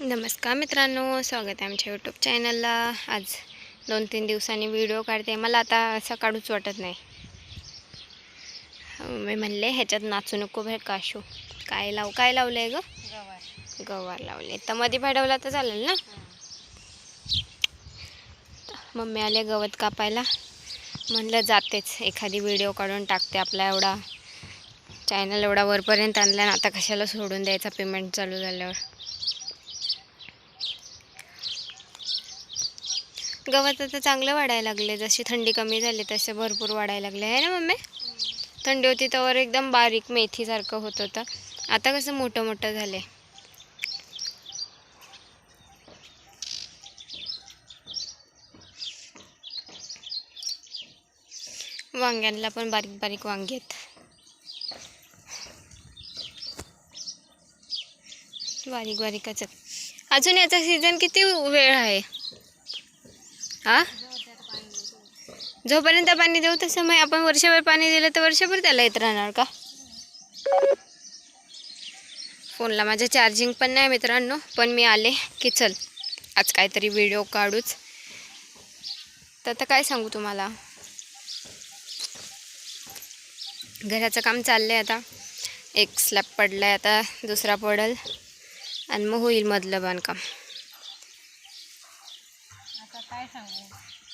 नमस्कार मित्रांनो, स्वागत आहे आमच्या यूट्यूब चॅनलला. आज 2-3 दिवसांनी व्हिडिओ काढते. मला आता असं काढूच वाटत नाही. मी म्हणले ह्याच्यात नाचू नको बाहेर काशू. काय लावलं आहे गं? गवार लावले. तर मध्ये भाडवला तर चालेल ना. मम्मी आले गवत कापायला. म्हणलं जातेच एखादी व्हिडिओ काढून टाकते. आपला एवढा चॅनल एवढा वरपर्यंत आणला ना, आता कशाला सोडून द्यायचा पेमेंट चालू झाल्यावर. गवत आता चांगलं वाढायला लागले. जशी थंडी कमी झाली तसे भरपूर वाढायला लागले आहे ना मम्मी. थंडी होती तर एकदम बारीक मेथीसारखं होत होतं. आता कसं मोठं मोठं झाले. वांग्यांना पण बारीक बारीक वांगी आहेत. बारीक बारीकच आहेत. अजून याचा सीझन किती वेळ आहे हा? जोपर्यंत पाणी देऊ तसं मग आपण वर्षभर पाणी दिलं तर वर्षभर त्याला येत राहणार का? फोनला माझं चार्जिंग पण नाही मित्रांनो. पण मी आले की चल आज काहीतरी व्हिडिओ काढूच. तर आता काय सांगू तुम्हाला. घराचं काम चाललंय. आता एक स्लॅब पडलाय, आता दुसरा पडल आणि मग होईल मधलं बांधकाम.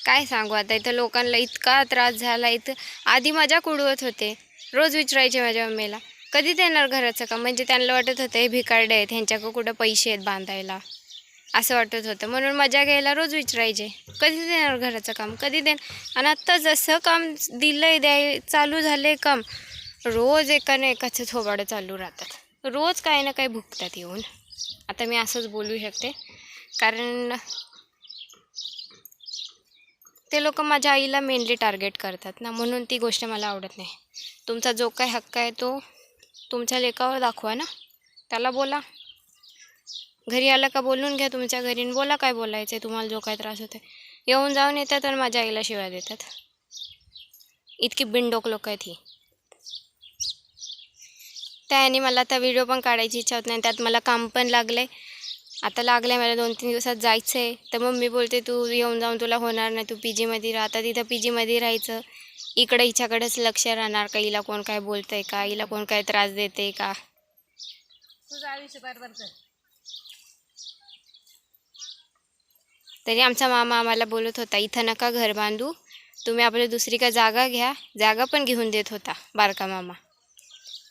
काय सांगू आता. इथं लोकांना इतका त्रास झाला. इथं आधी मजाक उडवत होते. रोज विचारायचे माझ्या मम्मीला कधी देणार घराचं काम. म्हणजे त्यांना वाटत होतं हे भिकारडे आहेत, ह्यांच्याकडं कुठं पैसे आहेत बांधायला, असं वाटत होतं. म्हणून मजा घ्यायला रोज विचारायचे कधी देणार घराचं काम, कधी देणार. आणि आत्ता जसं काम दिलंय चालू झालंय काम, रोज एकाने एकाचं थोबाडं चालू राहतात. रोज काही ना काही भुकतात येऊन. आता मी असंच बोलू शकते कारण ते लोक माझ्या आईला मेनली टार्गेट करतात ना, म्हणून ती गोष्ट मला आवडत नाही. तुमचा जो काय हक्क आहे तो तुमच्या लेकावर दाखवा ना. त्याला बोला. घरी आला का बोलून घ्या तुमच्या घरी, बोला काय बोलायचं आहे तुम्हाला. जो काय त्रास होतो येऊन जाऊन येतात आणि माझ्या आईला शिव्या देतात. इतकी बिनडोक लोक आहेत ही. त्याने मला आता व्हिडिओ पण काढायची इच्छा होत नाही. त्यात मला काम पण लागलं आहे. आता लागलं आहे मला 2-3 दिवसात जायचं आहे. तर मम्मी बोलते तू येऊन जाऊन तुला होणार नाही, तू पी जीमध्ये राहा. आता तिथं पी जीमध्ये राहायचं, इकडे हिच्याकडेच लक्ष राहणार का. हिला कोण काय बोलतं आहे का, हिला कोण काय त्रास देते का. तुझं आयुष्य बरोबर कर. तरी आमचा मामा आम्हाला बोलत होता इथं नका घर बांधू, तुम्ही आपली दुसरी का जागा घ्या. जागा पण घेऊन देत होता बारका मामा.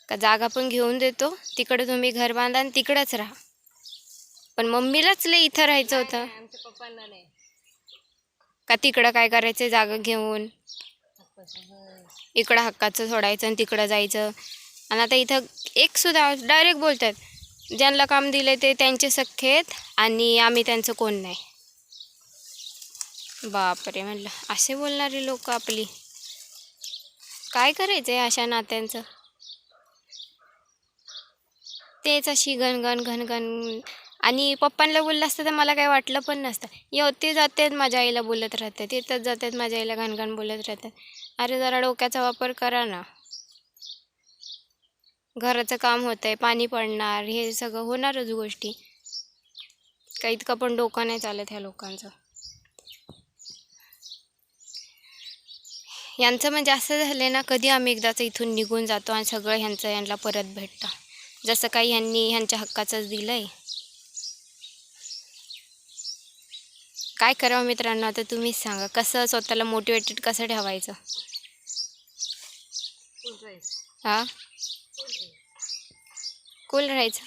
का जागा पण घेऊन देतो, तिकडे तुम्ही घर बांधा आणि तिकडंच राहा. पण मम्मीलाच लय इथं राहायचं होतं. आमच्या पप्पांना नाही का तिकडं काय करायचं जागा घेऊन. इकडं हक्काचं सोडायचं आणि तिकडं जायचं. आणि आता इथं एक सुद्धा डायरेक्ट बोलतात ज्यांना काम दिलं ते त्यांचे सख्खे आहेत आणि आम्ही त्यांचं कोण नाही. बापरे, म्हणलं असे बोलणारी लोक आपली. काय करायचं आहे अशा नात्यांचं. तेच अशी घनघन घनघन. आणि पप्पांना बोललं असतं तर मला काही वाटलं पण नसतं. ते जातात माझ्या आईला बोलत राहतात, तिथंच जातात माझ्या आईला घनघन बोलत राहतात. अरे जरा डोक्याचा वापर करा ना. घराचं काम होतं आहे, पाणी पडणार, हे सगळं होणारच गोष्टी. काही इतकं पण डोकं नाही चालत ह्या लोकांचं. यांचं म्हणजे असं झालं ना, कधी आम्ही एकदाच इथून निघून जातो आणि सगळं यांना परत भेटतं. जसं काही ह्यांनी ह्यांच्या हक्काचंच दिलं आहे. काय करावं मित्रांनो आता तुम्हीच सांगा. कसं स्वतःला मोटिवेटेड कसं ठेवायचं हा. कूल राहायचं.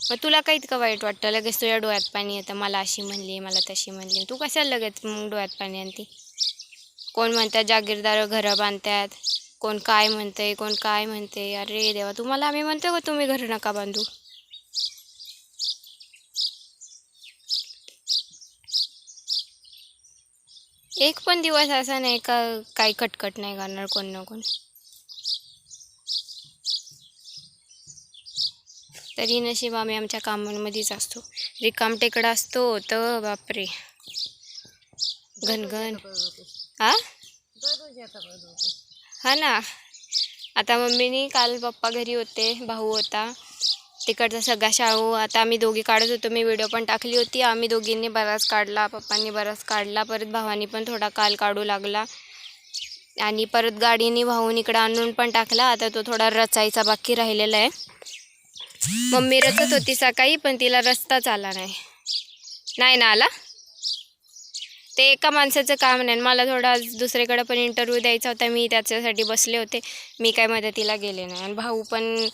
मग तुला काही इतकं वाईट वाटतं लगेच तुझ्या डोळ्यात पाणी येतं. मला अशी म्हणली, मला तशी म्हणली. तू कशाला लगेच मग डोळ्यात पाणी आणते. कोण म्हणतात जागीरदार घरं बांधतात, कोण काय म्हणते, कोण काय म्हणते. अरे देवा, तुम्हाला आम्ही म्हणतो का तुम्ही घर नका बांधू. एक पण दिवस असा नाही का काही कटकट नाही करणार कोण ना कोण. तरी नशीब आम्ही आमच्या कामांमध्येच असतो. रिकामटेकडा असतो तर बापरे घनघन. हा हा ना. आता मम्मीनी काल पप्पा घरी होते, भाऊ होता, तिकडचा सगळा शाळू आता आम्ही दोघी काढत होतो. मी व्हिडिओ पण टाकली होती. आम्ही दोघींनी बराच काढला, पप्पांनी बराच काढला, परत भावानी पण थोडा काल काढू लागला आणि परत गाडीने वाहून इकडं आणून पण टाकला. आता तो थोडा रचायचा बाकी राहिलेला आहे. मम्मी रचत होती सकाळी पण तिला रचताच आला नाही ना आला. ते एका माणसाचं काम नाही. मला थोडा दुसरीकडे पण इंटरव्ह्यू द्यायचा होता. मी त्याच्यासाठी बसले होते. मी काय मदतीला गेले नाही. आणि भाऊ पण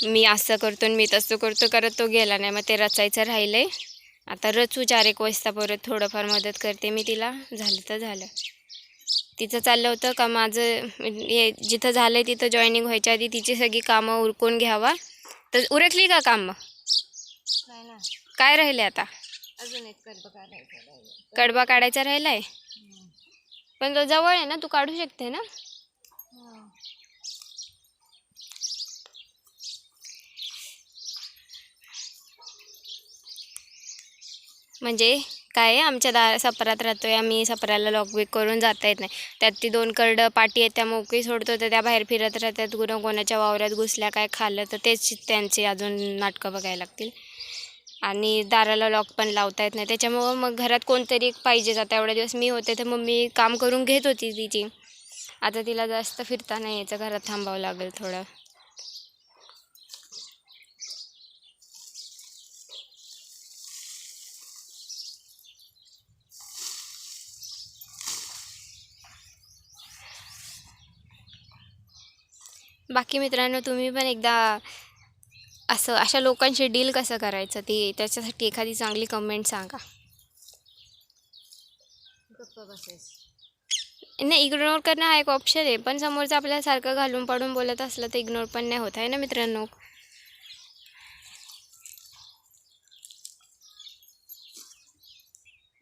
मी असं करतो आणि मी तसं करतो करत तो गेला नाही. मग ते रचायचं राहिलं आहे. आता रचू 4-1 वाजता परत थोडंफार मदत करते मी तिला. झालं तर झालं. तिचं चाललं होतं का माझं हे जिथं झालं आहे तिथं जॉईनिंग व्हायच्या आधी तिची सगळी कामं उरकून घ्यावा. तर उरकली का कामं? नाही ना, काय राहिले आता? अजून एक कडबं काढायचं राहिलं. कडबा काढायचा राहिला आहे. पण तो जवळ आहे ना, तू काढू शकते ना. म्हणजे काय आहे, आमच्या सपरात राहतोय आम्ही. सपराला लॉकबिक करून जाता येत नाही. त्यात ती 2 करडं पाटी आहेत त्या मोकळी सोडतो तर त्या बाहेर फिरत राहतात. कोणाच्या वावरात घुसल्या काय खाल्लं तर तेच त्यांचे अजून नाटकं बघायला लागतील. आणि दाराला लॉक पण लावता येत नाही. त्याच्यामुळं मग घरात कोणतरी पाहिजेच. आता एवढे दिवस मी होते तर मम्मी काम करून घेत होती तिची. आता तिला जास्त फिरता नाही यायचं, घरात थांबावं लागेल थोडं. बाकी मित्रांनो, तुम्ही पण एकदा अशा लोकांशी डील कसं करायचं ते त्याच्यासाठी एखादी चांगली कमेंट सांगा. गप्प बसायचं. नाही, इग्नोर करणं हा एक ऑप्शन आहे. पण समोरचं आपल्याला सारखं घालून पाडून बोलत असलं तर इग्नोर पण नाही होत आहे ना मित्रांनो.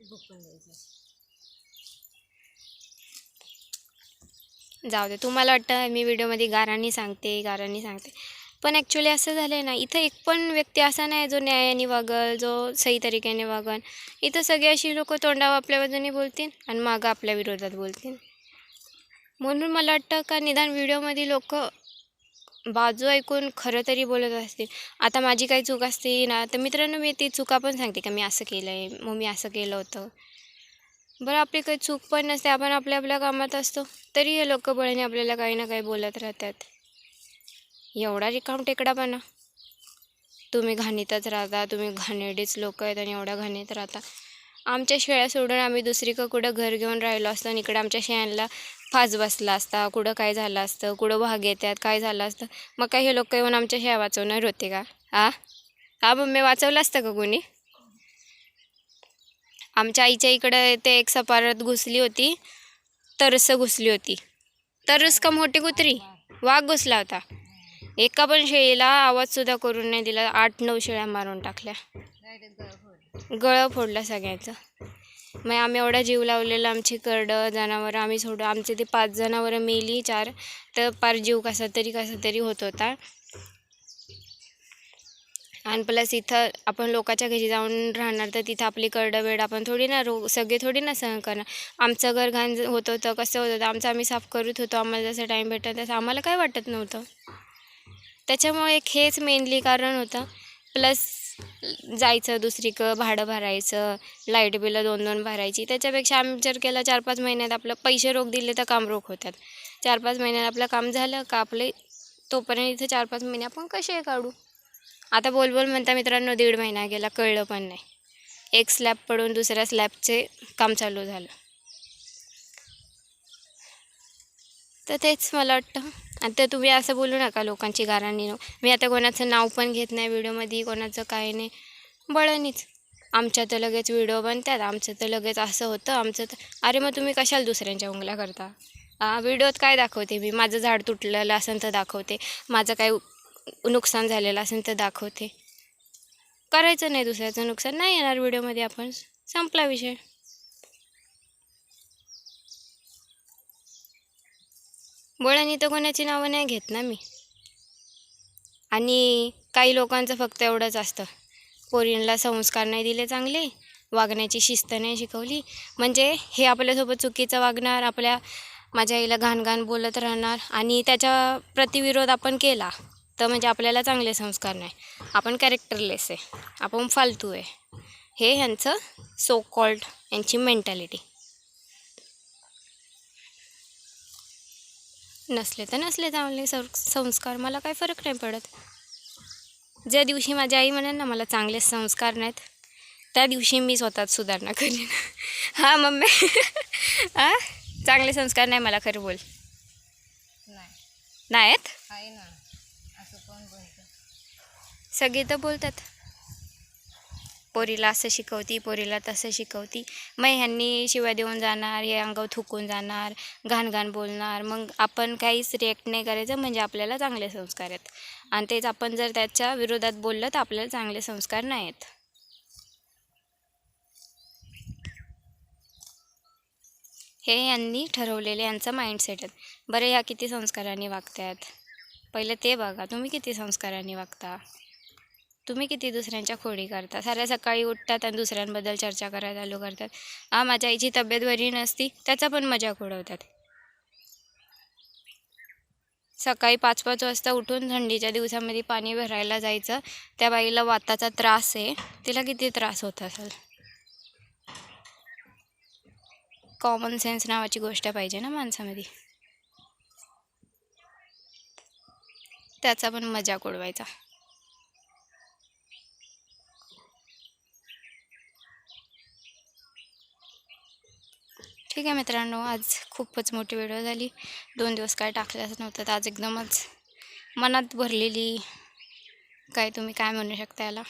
झोपून द्यायचं. जाऊ दे. तुम्हाला वाटतं मी व्हिडिओमध्ये गारांनी सांगते पण ॲक्च्युली असं झालं आहे ना, इथं एक पण व्यक्ती असा नाही जो न्यायाने वागल, जो सही तरीक्याने वागल. इथं सगळी अशी लोक तोंडावर आपल्या बाजूने बोलतील आणि मागं आपल्या विरोधात बोलतील. म्हणून मला वाटतं का निदान व्हिडिओमध्ये लोक बाजू ऐकून खरं तरी बोलत असतील. आता माझी काही चूक असते ना तर मित्रांनो मी ती चुका पण सांगते का मी असं केलं आहे, मग मी असं केलं होतं. बरं आपली काही चूक पण नसते, आपण आपल्या आपल्या कामात असतो, तरी हे लोक बळीने आपल्याला काही ना काही बोलत राहतात. एवढा रिकाम टेकडापणा. तुम्ही घाणीतच राहता, तुम्ही घाणेरडेच लोक आहेत आणि एवढ्या घाणीत राहता. आमच्या शेळ्या सोडून आम्ही दुसरीकडं कुठं घर घेऊन राहिलो असतो आणि इकडं आमच्या शेळ्यांना फास बसला असता, कुठं काय झालं असतं, कुठं वाघ येतात काय झालं असतं. मग काही हे लोक येऊन आमच्या शेळ्या वाचवणार होते का? मम्मी वाचवलं असतं का कोणी? आमच्या आईच्या इकडं ते एक सपारात घुसली होती, तरस घुसली होती. तरस का मोठी कुत्री? वाघ घुसला होता. एका पण शेळीला आवाजसुद्धा करून नाही दिला. 8-9 शेळ्या मारून टाकल्या. डायरेक्ट गळफोड. गळं फोडलं सगळ्यांचं. मग आम्ही एवढा जीव लावलेला, आमची करडं जनावरं आम्ही सोडून, आमचे ते 5 जनावरं मेली 4, तर पार जीव कसा तरी होत होता. आणि प्लस इथं आपण लोकाच्या घरी जाऊन राहणार तर तिथं आपली करडं बेड आपण थोडी ना सगळे थोडी ना सहन करणार. आमचं घर घाण होत होतं, कसं होत होतं, आमचं आम्ही साफ करत होतो. आम्हाला जसं टाईम भेटत तसं आम्हाला काय वाटत नव्हतं. त्याच्यामुळे एक हेच मेनली कारण होतं. प्लस जायचं दुसरीकडं, भाडं भरायचं, लाईट बिलं 2-2 भरायची. त्याच्यापेक्षा आम्ही जर केलं 4-5 महिन्यात आपलं पैसे रोख दिले तर काम रोख होतात. 4-5 महिन्यात आपलं काम झालं का आपले तोपर्यंत इथं 4-5 महिने आपण कसे काढू. आता बोल म्हणता मित्रांनो 1.5 महिना गेला, कळलं पण नाही. एक स्लॅब पडून दुसऱ्या स्लॅबचे काम चालू झालं. तर तेच मला वाटतं. आता तुम्ही असं बोलू नका लोकांची गारांनी. मी आता कोणाचं नाव पण घेत नाही व्हिडिओमध्ये, कोणाचं काय नाही. बळणीच आमच्या तर लगेच व्हिडिओ बनतात, आमचं तर लगेच असं होतं, आमचं तर अरे मग तुम्ही कशाला दुसऱ्यांच्या उंगल्या करता? व्हिडिओत काय दाखवते मी? माझं झाड तुटलेलं असेल तर दाखवते, माझं काय नुकसान झालेलं असेल तर दाखवते. करायचं नाही दुसऱ्याचं नुकसान. नाही येणार व्हिडिओमध्ये आपण, संपला विषय. बळणी तर कोणाची नावं नाही घेत ना मी. आणि काही लोकांचं फक्त एवढंच असतं, पोरींना संस्कार नाही दिले चांगले, वागण्याची शिस्त नाही शिकवली, म्हणजे हे आपल्यासोबत चुकीचं वागणार, माझ्या आईला घाण बोलत राहणार आणि त्याच्या प्रतिविरोध आपण केला तर म्हणजे आपल्याला चांगले संस्कार नाही, आपण कॅरेक्टरलेस आहे, आपण फालतू आहे. हे ह्यांचं सो कॉल्ड यांची मेंटॅलिटी. नसले तर नसले चांगले संस्कार, मला काही फरक नाही पडत. ज्या दिवशी माझी आई म्हणेल ना मला चांगले संस्कार नाहीत, त्या दिवशी मी स्वतःच सुधारणा करीन. हां मम्मी. हां, चांगले संस्कार नाही मला, खरं बोल. नाही नाहीत. आहे ना, असं कोण बोलतं? सगळे तर बोलतात पोरीला असं शिकवती, पोरीला तसं शिकवती. मग ह्यांनी शिव्या देऊन जाणार, हे अंगावर थुकून जाणार, घाण घाण बोलणार. मग आपण काहीच रिॲक्ट नाही करायचं, म्हणजे आपल्याला चांगले संस्कार आहेत. आणि तेच आपण जर त्याच्या विरोधात बोललं तर आपल्याला चांगले संस्कार नाही आहेत. हे यांनी ठरवलेले, यांचा माइंडसेट आहे. बरं, ह्या किती संस्कारांनी वागतात पहिलं ते बघा. तुम्ही किती संस्कारांनी वागता? तुम्ही किती दुसऱ्यांच्या खोडी करता? साऱ्या सकाळी उठतात आणि दुसऱ्यांबद्दल चर्चा करायला चालू करतात. माझ्या आईची तब्येत बरी नसती, त्याचा पण मजाक उडवतात. सकाळी 5-5 वाजता उठून थंडीच्या दिवसामध्ये पाणी भरायला जायचं. त्या बाईला वाताचा त्रास आहे, तिला किती त्रास होत असेल. कॉमन सेन्स नावाची गोष्ट पाहिजे ना माणसामध्ये. त्याचा पण मजाक उडवायचा. ठीक आहे मित्रांनो, आज खूपच मोठी व्हिडिओ झाली. 2 दिवस काय टाकलंच नव्हतं, तर आज एकदमच मनात भरलेली, काय तुम्ही काय म्हणू शकता याला,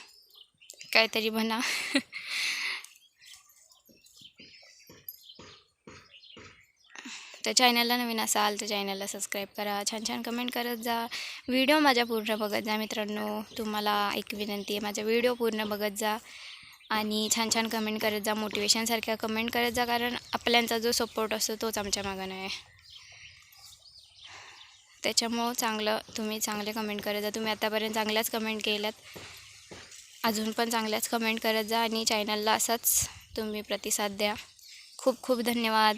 काहीतरी म्हणा. तर चॅनलला नवीन असाल तर चॅनलला सबस्क्राईब करा, छान छान कमेंट करत जा, व्हिडिओ माझ्या पूर्ण बघत जा मित्रांनो. तुम्हाला एक विनंती आहे, माझा व्हिडिओ पूर्ण बघत जा आणि छान छान कमेंट करत जा, मोटिवेशनसारख्या कमेंट करत जा, कारण आपल्यांचा जो सपोर्ट असतो तोच आमच्या मागं आहे. त्याच्यामुळं तुम्ही चांगले कमेंट करत जा. तुम्ही आतापर्यंत चांगल्याच कमेंट केल्यात, अजून पण चांगल्याच कमेंट करत जा आणि चॅनलला असाच तुम्ही प्रतिसाद द्या. खूप खूप धन्यवाद.